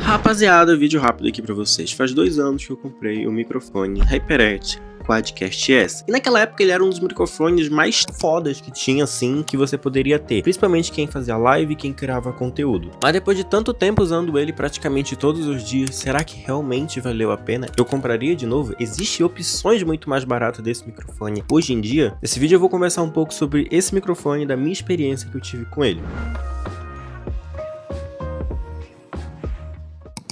Rapaziada, vídeo rápido aqui pra vocês. Faz 2 anos que eu comprei o microfone HyperX Quadcast S. E naquela época ele era um dos microfones mais fodas que tinha, assim, que você poderia ter. Principalmente quem fazia live e quem criava conteúdo. Mas depois de tanto tempo usando ele praticamente todos os dias, será que realmente valeu a pena? Eu compraria de novo? Existem opções muito mais baratas desse microfone hoje em dia? Nesse vídeo eu vou conversar um pouco sobre esse microfone e da minha experiência que eu tive com ele.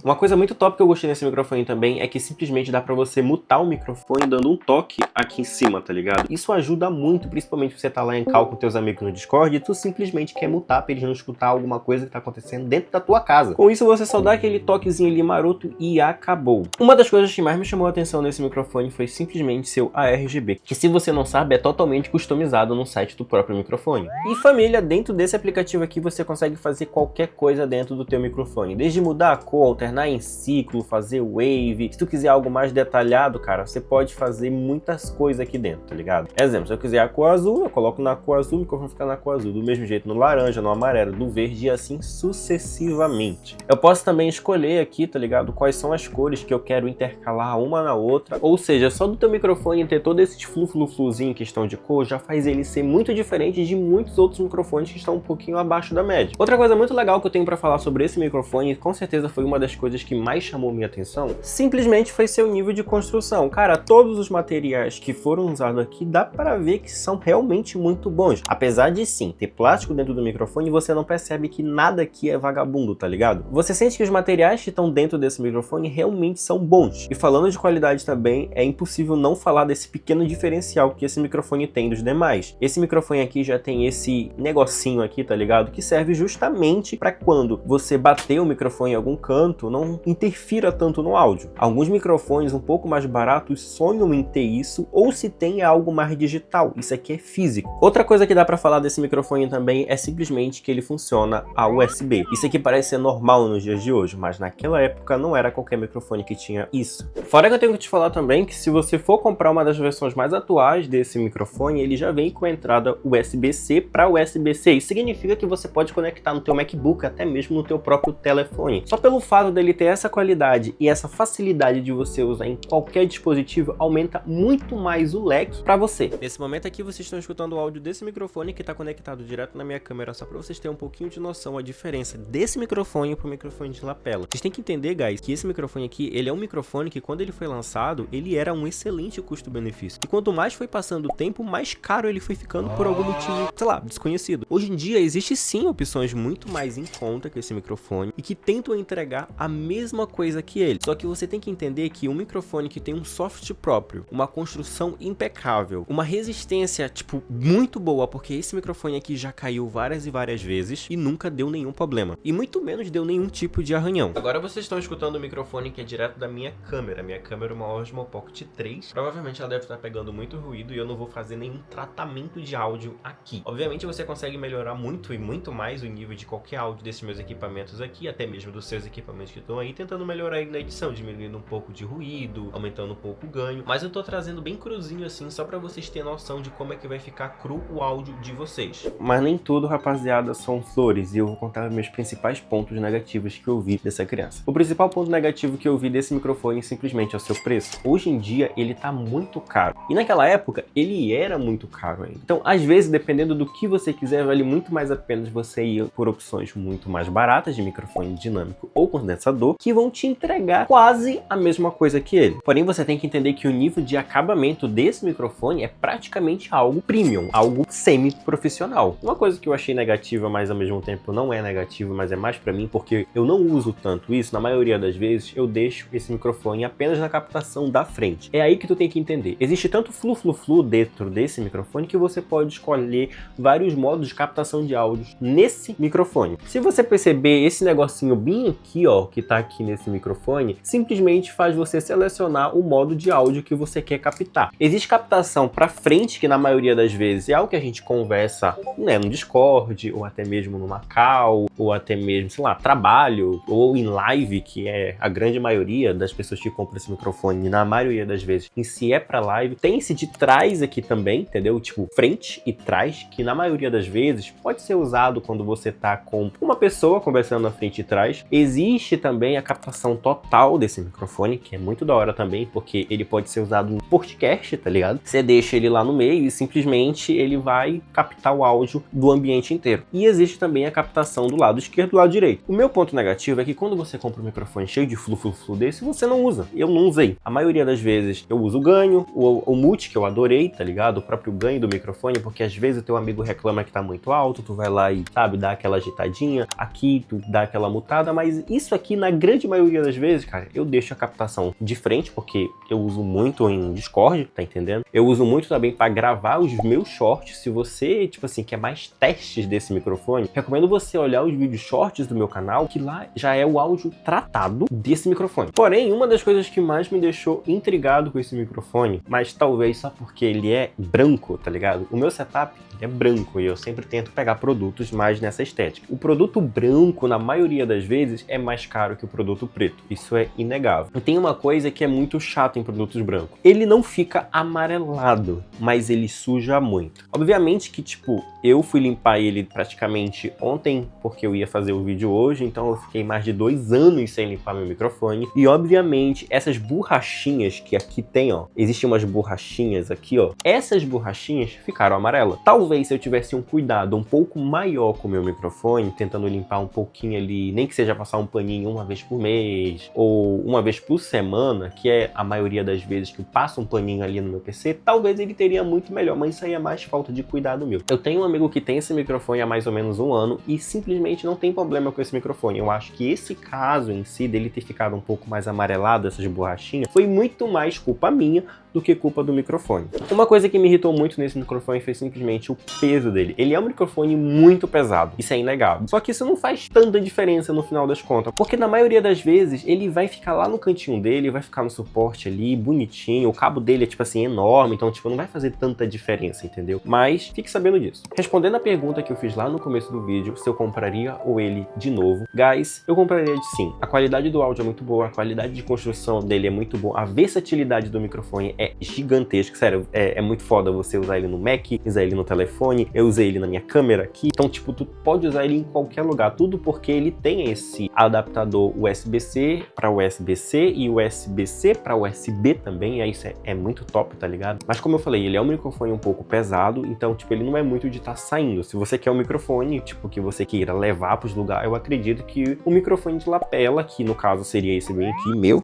Uma coisa muito top que eu gostei nesse microfone também é que simplesmente dá pra você mutar o microfone dando um toque aqui em cima, tá ligado? Isso ajuda muito, principalmente se você tá lá em call com teus amigos no Discord e tu simplesmente quer mutar pra eles não escutar alguma coisa que tá acontecendo dentro da tua casa. Com isso você só dá aquele toquezinho ali maroto e acabou. Uma das coisas que mais me chamou a atenção nesse microfone foi simplesmente seu ARGB, que se você não sabe é totalmente customizado no site do próprio microfone. E família, dentro desse aplicativo aqui você consegue fazer qualquer coisa dentro do teu microfone, desde mudar a cor, alternar em ciclo, fazer wave. Se tu quiser algo mais detalhado, cara, você pode fazer muitas coisas aqui dentro, tá ligado? Exemplo, se eu quiser a cor azul, eu coloco na cor azul, o microfone fica na cor azul. Do mesmo jeito no laranja, no amarelo, no verde e assim sucessivamente. Eu posso também escolher aqui, tá ligado? Quais são as cores que eu quero intercalar uma na outra. Ou seja, só do teu microfone ter todo esse flu-flu-fluzinho em questão de cor, já faz ele ser muito diferente de muitos outros microfones que estão um pouquinho abaixo da média. Outra coisa muito legal que eu tenho pra falar sobre esse microfone, com certeza foi uma das coisas que mais chamou minha atenção, simplesmente foi seu nível de construção. Cara, todos os materiais que foram usados aqui, dá para ver que são realmente muito bons. Apesar de sim, ter plástico dentro do microfone, você não percebe que nada aqui é vagabundo, tá ligado? Você sente que os materiais que estão dentro desse microfone realmente são bons. E falando de qualidade também, é impossível não falar desse pequeno diferencial que esse microfone tem dos demais. Esse microfone aqui já tem esse negocinho aqui, tá ligado? Que serve justamente para quando você bater o microfone em algum canto, não interfira tanto no áudio. Alguns microfones um pouco mais baratos sonham em ter isso, ou se tem é algo mais digital. Isso aqui é físico. Outra coisa que dá pra falar desse microfone também é simplesmente que ele funciona a USB. Isso aqui parece ser normal nos dias de hoje, mas naquela época não era qualquer microfone que tinha isso. Fora que eu tenho que te falar também que se você for comprar uma das versões mais atuais desse microfone, ele já vem com a entrada USB-C para USB-C. Isso significa que você pode conectar no teu MacBook, até mesmo no teu próprio telefone. Só pelo fato dele ter essa qualidade e essa facilidade de você usar em qualquer dispositivo aumenta muito mais o leque para você. Nesse momento aqui vocês estão escutando o áudio desse microfone que está conectado direto na minha câmera, só para vocês terem um pouquinho de noção a diferença desse microfone para o microfone de lapela. Vocês têm que entender, guys, que esse microfone aqui, ele é um microfone que quando ele foi lançado, ele era um excelente custo-benefício. E quanto mais foi passando o tempo, mais caro ele foi ficando por algum motivo, sei lá, desconhecido. Hoje em dia existe sim opções muito mais em conta que esse microfone e que tentam entregar a mesma coisa que ele. Só que você tem que entender que um microfone que tem um software próprio, uma construção impecável, uma resistência, tipo, muito boa, porque esse microfone aqui já caiu várias e várias vezes e nunca deu nenhum problema. E muito menos deu nenhum tipo de arranhão. Agora vocês estão escutando o microfone que é direto da minha câmera. Minha câmera é uma Osmo Pocket 3. Provavelmente ela deve estar pegando muito ruído e eu não vou fazer nenhum tratamento de áudio aqui. Obviamente você consegue melhorar muito e muito mais o nível de qualquer áudio desses meus equipamentos aqui, até mesmo dos seus equipamentos que estão aí, tentando melhorar ele na edição, diminuindo um pouco de ruído, aumentando um pouco o ganho, mas eu tô trazendo bem cruzinho assim, só pra vocês terem noção de como é que vai ficar cru o áudio de vocês. Mas nem tudo, rapaziada, são flores, e eu vou contar meus principais pontos negativos que eu vi dessa criança. O principal ponto negativo que eu vi desse microfone simplesmente é o seu preço. Hoje em dia ele tá muito caro, e naquela época ele era muito caro ainda. Então, às vezes, dependendo do que você quiser, vale muito mais a pena você ir por opções muito mais baratas de microfone dinâmico ou condensador, que vão te entregar quase a mesma coisa que ele. Porém, você tem que entender que o nível de acabamento desse microfone é praticamente algo premium, algo semi-profissional. Uma coisa que eu achei negativa, mas ao mesmo tempo não é negativa, mas é mais pra mim, porque eu não uso tanto isso, na maioria das vezes eu deixo esse microfone apenas na captação da frente. É aí que tu tem que entender. Existe tanto flu-flu-flu dentro desse microfone que você pode escolher vários modos de captação de áudios nesse microfone. Se você perceber esse negocinho bem aqui, ó, que tá aqui nesse microfone, simplesmente faz você selecionar o modo de áudio que você quer captar. Existe captação para frente, que na maioria das vezes é algo que a gente conversa, né, no Discord, ou até mesmo numa call, ou até mesmo, sei lá, trabalho, ou em live, que é a grande maioria das pessoas que compram esse microfone, na maioria das vezes, em si é para live. Tem esse de trás aqui também, entendeu? Tipo, frente e trás, que na maioria das vezes pode ser usado quando você tá com uma pessoa conversando na frente e trás. Existe também a captação total desse microfone, que é muito da hora também, porque ele pode ser usado no podcast, tá ligado? Você deixa ele lá no meio e simplesmente ele vai captar o áudio do ambiente inteiro. E existe também a captação do lado esquerdo e do lado direito. O meu ponto negativo é que quando você compra um microfone cheio de flu desse, você não usa. Eu não usei. A maioria das vezes eu uso o ganho, o mute, que eu adorei, tá ligado? O próprio ganho do microfone, porque às vezes o teu amigo reclama que tá muito alto, tu vai lá e, sabe, dá aquela agitadinha, aqui tu dá aquela mutada, mas isso aqui, na grande maioria das vezes, cara, eu deixo a captação de frente, porque eu uso muito em Discord, tá entendendo? Eu uso muito também para gravar os meus shorts. Se você, tipo assim, quer mais testes desse microfone, recomendo você olhar os vídeos shorts do meu canal, que lá já é o áudio tratado desse microfone. Porém, uma das coisas que mais me deixou intrigado com esse microfone, mas talvez só porque ele é branco, tá ligado? O meu setup é branco e eu sempre tento pegar produtos mais nessa estética. O produto branco, na maioria das vezes, é mais caro que o produto preto. Isso é inegável. E tem uma coisa que é muito chata em produtos brancos. Ele não fica amarelado, mas ele suja muito. Obviamente que, tipo, eu fui limpar ele praticamente ontem, porque eu ia fazer o vídeo hoje, então eu fiquei mais de 2 anos sem limpar meu microfone. E, obviamente, essas borrachinhas que aqui tem, ó, existem umas borrachinhas aqui, ó, essas borrachinhas ficaram amarelas. Talvez se eu tivesse um cuidado um pouco maior com o meu microfone, tentando limpar um pouquinho ali, nem que seja passar um paninho uma vez por mês, ou uma vez por semana, que é a maioria das vezes que eu passo um paninho ali no meu PC, talvez ele teria muito melhor, mas isso aí é mais falta de cuidado meu. Eu tenho um amigo que tem esse microfone há mais ou menos 1 ano e simplesmente não tem problema com esse microfone. Eu acho que esse caso em si, dele ter ficado um pouco mais amarelado, essas borrachinhas, foi muito mais culpa minha do que culpa do microfone. Uma coisa que me irritou muito nesse microfone foi simplesmente o peso dele. Ele é um microfone muito pesado, isso é inegável. Só que isso não faz tanta diferença no final das contas, porque na maioria das vezes ele vai ficar lá no cantinho dele, vai ficar no suporte ali, bonitinho, o cabo dele é tipo assim, enorme, então tipo, não vai fazer tanta diferença, entendeu? Mas fique sabendo disso. Respondendo a pergunta que eu fiz lá no começo do vídeo, se eu compraria ou ele de novo, guys, eu compraria de sim. A qualidade do áudio é muito boa, a qualidade de construção dele é muito boa, a versatilidade do microfone é gigantesca, sério, é muito foda você usar ele no Mac, usar ele no telefone, eu usei ele na minha câmera aqui, então tipo, tu pode usar ele em qualquer lugar, tudo porque ele tem esse adaptador USB-C para USB-C e USB-C para USB também, aí isso é muito top, tá ligado? Mas como eu falei, ele é um microfone um pouco pesado, então tipo, ele não é muito de estar saindo. Se você quer um microfone, tipo, que você queira levar pros lugares, eu acredito que o microfone de lapela, que no caso seria esse bem aqui, meu,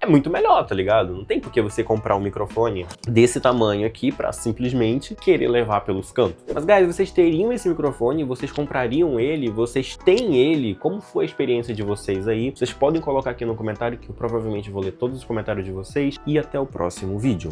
é muito melhor, tá ligado? Não tem por que você comprar um microfone desse tamanho aqui pra simplesmente querer levar pelos cantos. Mas, guys, vocês teriam esse microfone, vocês comprariam ele, vocês têm ele, como foi a experiência de vocês aí? Vocês podem colocar aqui no comentário que eu provavelmente vou ler todos os comentários de vocês e até o próximo vídeo.